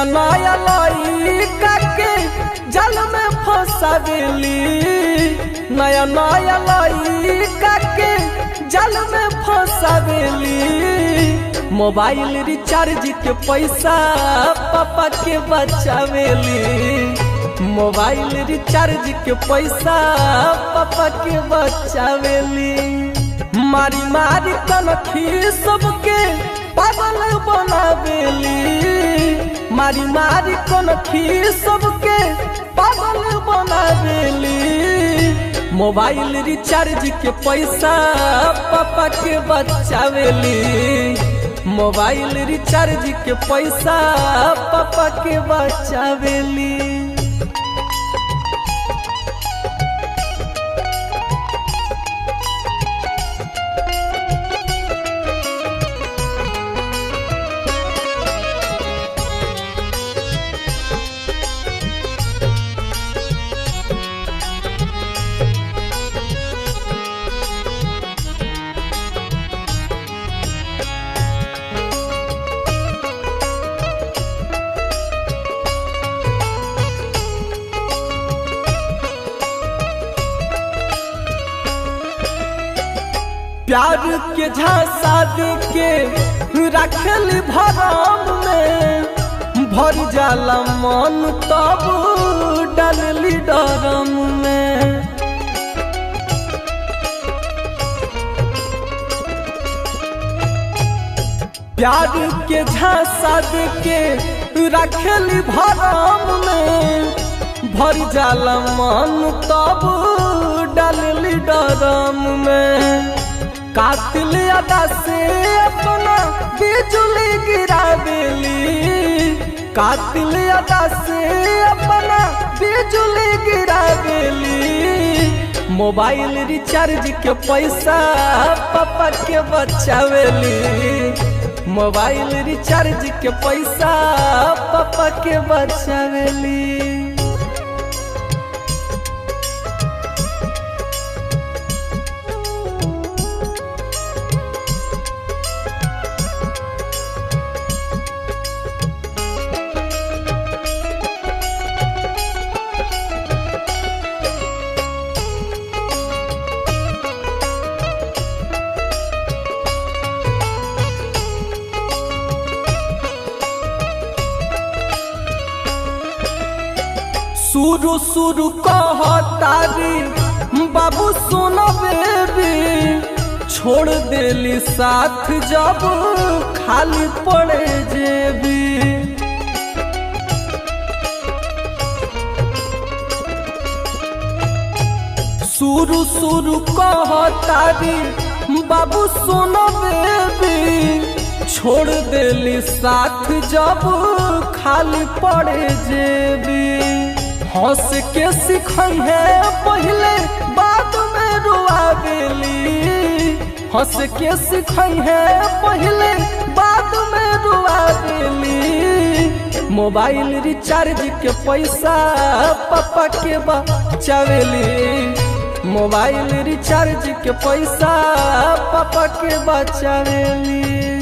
नया नया लइका के जाल में फंसावेली, नया नया लइका के जाल में फंसावेली। मोबाइल रिचार्ज के पैसा पापा के बचावेली, मोबाइल रिचार्ज के पैसा पापा के बचावेली। मारी मारी कनखी सबके पागल बनावेली, मारी मारी कनखी सबके पागल बनावेली। मोबाइल रिचार्ज के पैसा पापा के बचावेली, मोबाइल रिचार्ज के पैसा पापा के बचावेली। प्यार के झांसा दे के रखली भरम में, भर जाला मन तब डालली डरम में। प्यार के झांसा दे के रखली भरम में, भर जाला मन तब डालली डरम में। कातिल अदा से अपना बिजली गिरावेली, कातिल अदा से अपना बिजली गिरावेली। मोबाइल रिचार्ज के पैसा पापा के बचावेली, मोबाइल रिचार्ज के पैसा पापा के बचावेली। शुरू शुरू कहतारी बाबू सुनो बेबी, छोड़ देली साथ जब खाली पड़े जेबी। शुरू शुरू कहतारी बाबू सुनो बेबी, छोड़ देली साथ जब खाली पड़े जेबी। हंस के सिखाई है पहले बाद में रुआवेली, हंस के सिखाई है पहले बाद में रुआवेली। मोबाइल रिचार्ज के पैसा पापा के बचावेली, मोबाइल रिचार्ज के पैसा पापा के बचावेली।